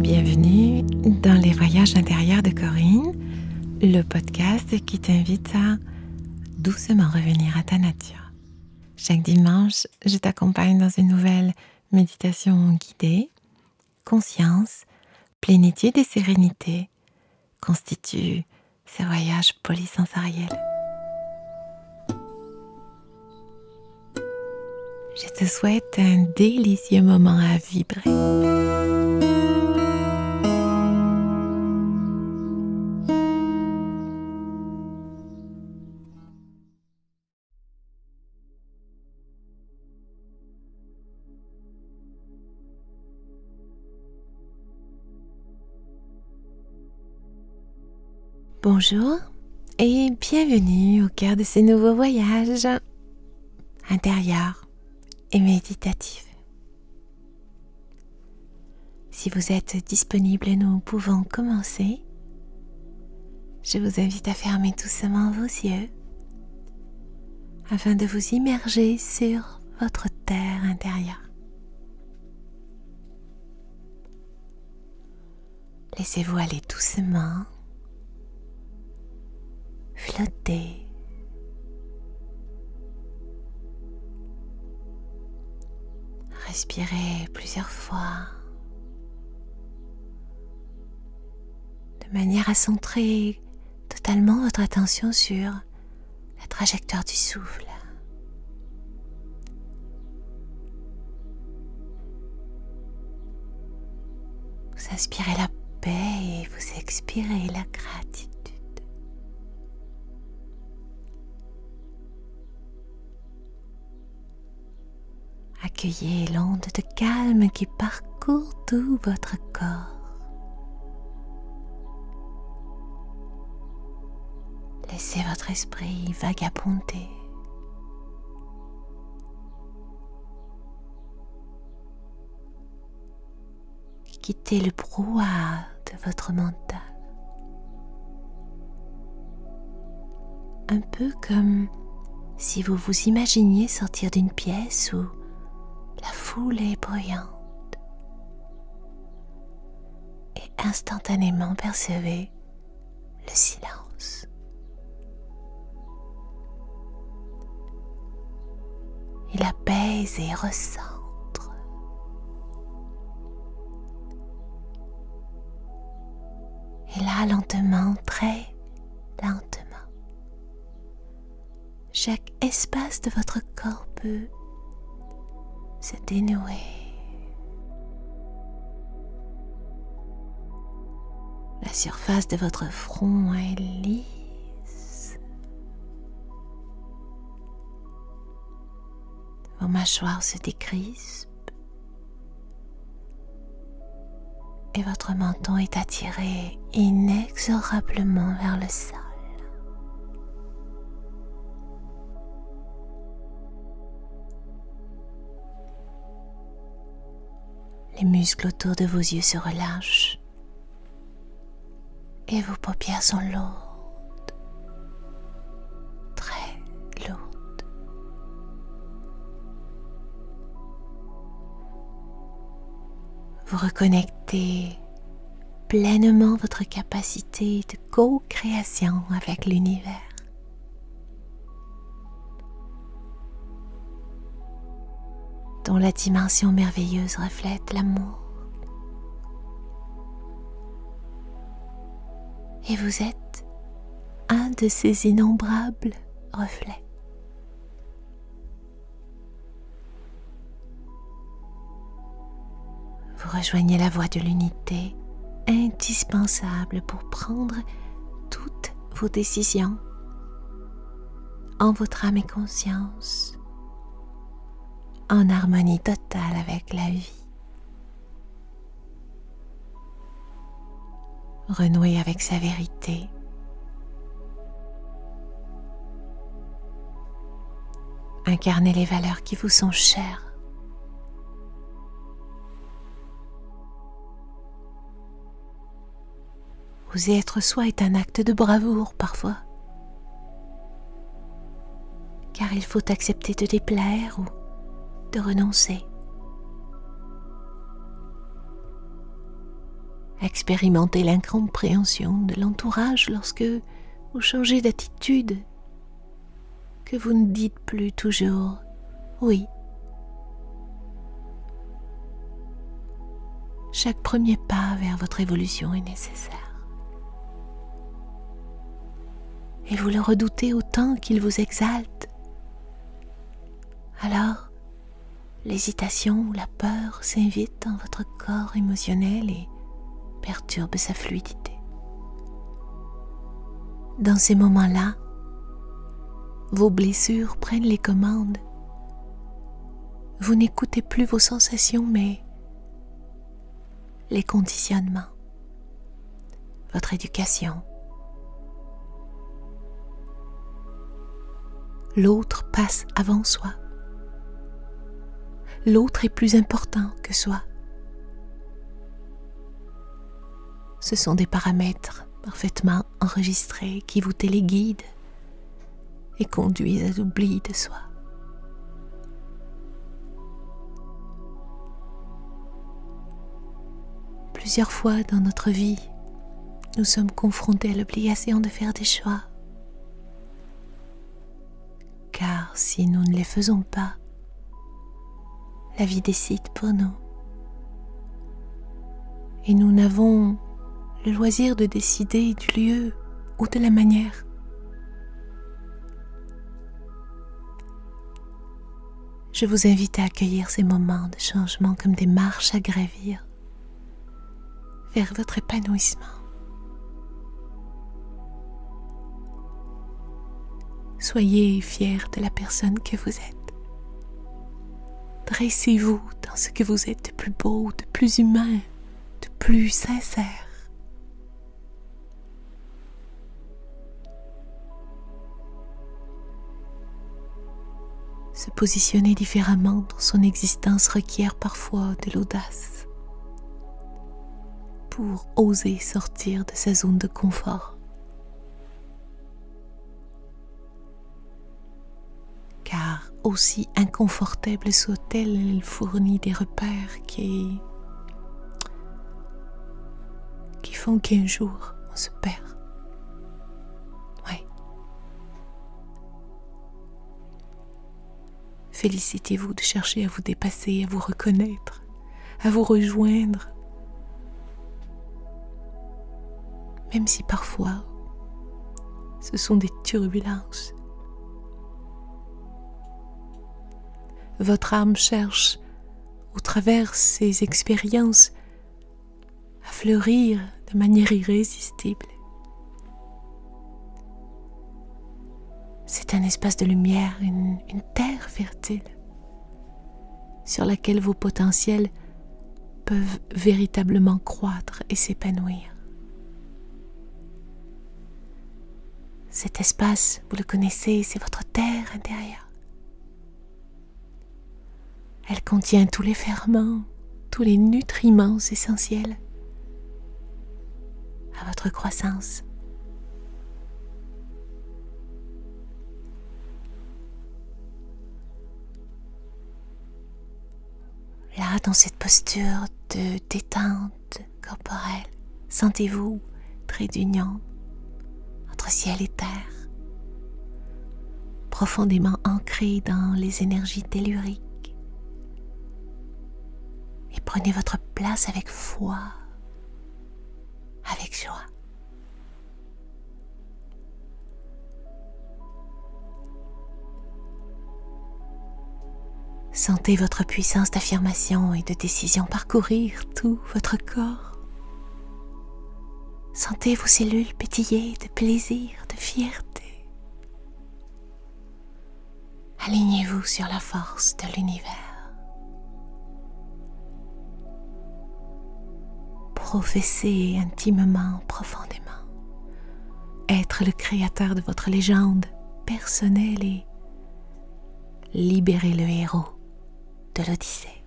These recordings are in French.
Bienvenue dans les voyages intérieurs de Corinne, le podcast qui t'invite à doucement revenir à ta nature. Chaque dimanche, je t'accompagne dans une nouvelle méditation guidée. Conscience, plénitude et sérénité constituent ce voyage polysensoriel. Je te souhaite un délicieux moment à vibrer. Bonjour et bienvenue au cœur de ce nouveau voyage intérieur et méditatif. Si vous êtes disponible, nous pouvons commencer. Je vous invite à fermer doucement vos yeux afin de vous immerger sur votre terre intérieure. Laissez-vous aller doucement, flotter. Respirez plusieurs fois de manière à centrer totalement votre attention sur la trajectoire du souffle. Vous inspirez la paix et vous expirez la gratitude. Accueillez l'onde de calme qui parcourt tout votre corps. Laissez votre esprit vagabonder. Quittez le brouhaha de votre mental. Un peu comme si vous vous imaginiez sortir d'une pièce où la foule est bruyante et instantanément percevez le silence. Il apaise et recentre. Et là, lentement, très lentement, chaque espace de votre corps peut se dénouer. La surface de votre front est lisse. Vos mâchoires se décrispent et votre menton est attiré inexorablement vers le sol. Les muscles autour de vos yeux se relâchent et vos paupières sont lourdes, très lourdes. Vous reconnectez pleinement votre capacité de co-création avec l'univers. Dont la dimension merveilleuse reflète l'amour. Et vous êtes un de ces innombrables reflets. Vous rejoignez la voie de l'unité, indispensable pour prendre toutes vos décisions en votre âme et conscience, en harmonie totale avec la vie. Renouer avec sa vérité. Incarner les valeurs qui vous sont chères. Oser être soi est un acte de bravoure parfois, car il faut accepter de déplaire ou de renoncer. Expérimentez l'incompréhension de l'entourage lorsque vous changez d'attitude, que vous ne dites plus toujours « oui ». Chaque premier pas vers votre évolution est nécessaire. Et vous le redoutez autant qu'il vous exalte. Alors, l'hésitation ou la peur s'invite dans votre corps émotionnel et perturbe sa fluidité. Dans ces moments-là, vos blessures prennent les commandes. Vous n'écoutez plus vos sensations, mais les conditionnements, votre éducation. L'autre passe avant soi. L'autre est plus important que soi. Ce sont des paramètres parfaitement enregistrés qui vous téléguident et conduisent à l'oubli de soi. Plusieurs fois dans notre vie, nous sommes confrontés à l'obligation de faire des choix. Car si nous ne les faisons pas, la vie décide pour nous. Et nous n'avons le loisir de décider du lieu ou de la manière. Je vous invite à accueillir ces moments de changement comme des marches à gravir vers votre épanouissement. Soyez fiers de la personne que vous êtes. Dressez-vous dans ce que vous êtes de plus beau, de plus humain, de plus sincère. Se positionner différemment dans son existence requiert parfois de l'audace pour oser sortir de sa zone de confort. Car aussi inconfortable soit-elle, elle fournit des repères qui font qu'un jour on se perd. Oui. Félicitez-vous de chercher à vous dépasser, à vous reconnaître, à vous rejoindre. Même si parfois, ce sont des turbulences. Votre âme cherche, au travers ces expériences, à fleurir de manière irrésistible. C'est un espace de lumière, une terre fertile, sur laquelle vos potentiels peuvent véritablement croître et s'épanouir. Cet espace, vous le connaissez, c'est votre terre intérieure. Elle contient tous les ferments, tous les nutriments essentiels à votre croissance. Là, dans cette posture de détente corporelle, sentez-vous trait d'union entre ciel et terre, profondément ancré dans les énergies telluriques. Et prenez votre place avec foi, avec joie. Sentez votre puissance d'affirmation et de décision parcourir tout votre corps. Sentez vos cellules pétiller de plaisir, de fierté. Alignez-vous sur la force de l'univers. Professez intimement, profondément. Être le créateur de votre légende personnelle et libérer le héros de l'Odyssée.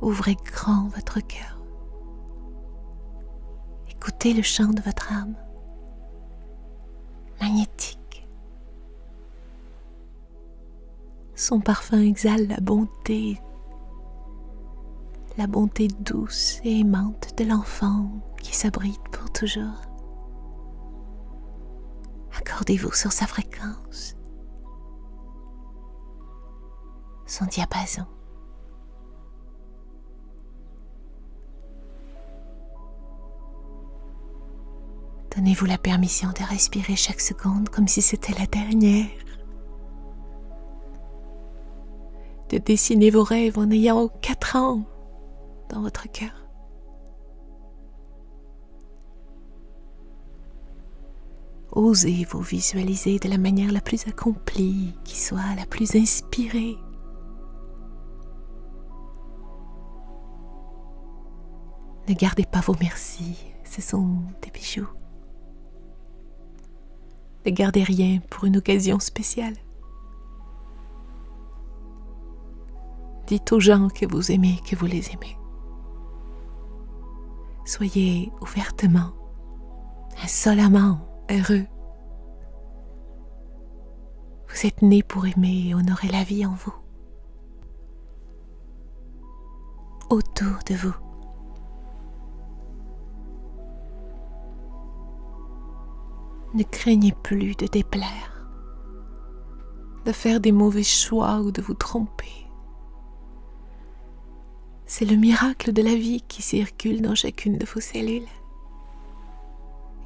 Ouvrez grand votre cœur. Écoutez le chant de votre âme, magnétique. Son parfum exhale la bonté douce et aimante de l'enfant qui s'abrite pour toujours. Accordez-vous sur sa fréquence, son diapason. Donnez-vous la permission de respirer chaque seconde comme si c'était la dernière. De dessiner vos rêves en ayant 4 ans dans votre cœur. Osez vous visualiser de la manière la plus accomplie, qui soit la plus inspirée. Ne gardez pas vos merci, ce sont des bijoux. Ne gardez rien pour une occasion spéciale. Dites aux gens que vous aimez, que vous les aimez. Soyez ouvertement, insolemment heureux. Vous êtes nés pour aimer et honorer la vie en vous. Autour de vous. Ne craignez plus de déplaire, de faire des mauvais choix ou de vous tromper. C'est le miracle de la vie qui circule dans chacune de vos cellules.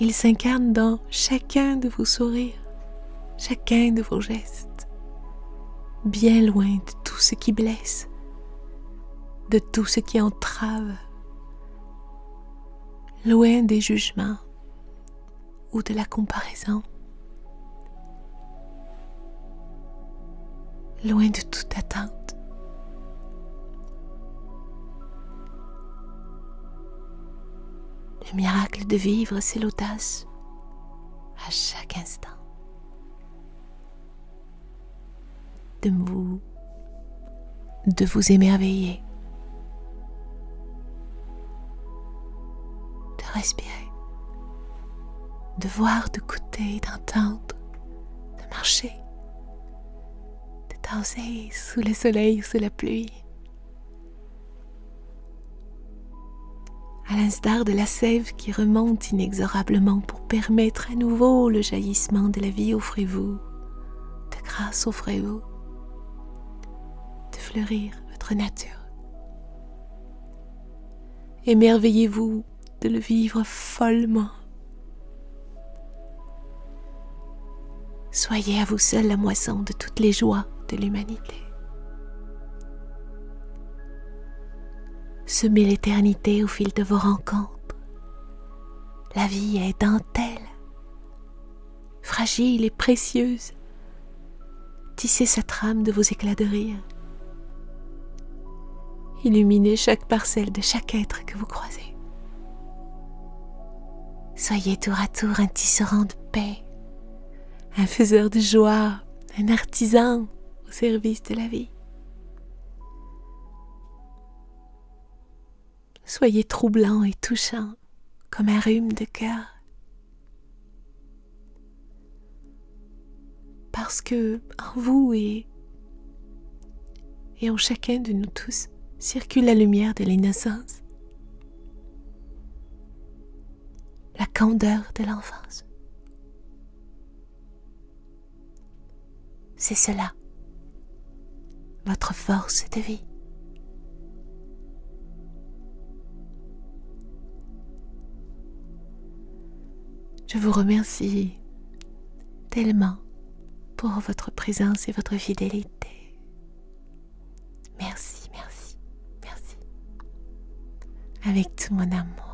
Il s'incarne dans chacun de vos sourires, chacun de vos gestes, bien loin de tout ce qui blesse, de tout ce qui entrave, loin des jugements ou de la comparaison, loin de toute attente. Le miracle de vivre, c'est l'audace à chaque instant de vous émerveiller, de respirer, de voir, de goûter, d'entendre, de marcher, de danser sous le soleil ou sous la pluie. À l'instar de la sève qui remonte inexorablement pour permettre à nouveau le jaillissement de la vie, offrez-vous, de grâce offrez-vous, de fleurir votre nature. Émerveillez-vous de le vivre follement. Soyez à vous seul la moisson de toutes les joies de l'humanité. Semez l'éternité au fil de vos rencontres. La vie est dentelle, fragile et précieuse. Tissez sa trame de vos éclats de rire. Illuminez chaque parcelle de chaque être que vous croisez. Soyez tour à tour un tisserand de paix, un faiseur de joie, un artisan au service de la vie. Soyez troublant et touchant comme un rhume de cœur. Parce que en vous et en chacun de nous tous circule la lumière de l'innocence, la candeur de l'enfance. C'est cela, votre force de vie. Je vous remercie tellement pour votre présence et votre fidélité. Merci, merci, merci. Avec tout mon amour.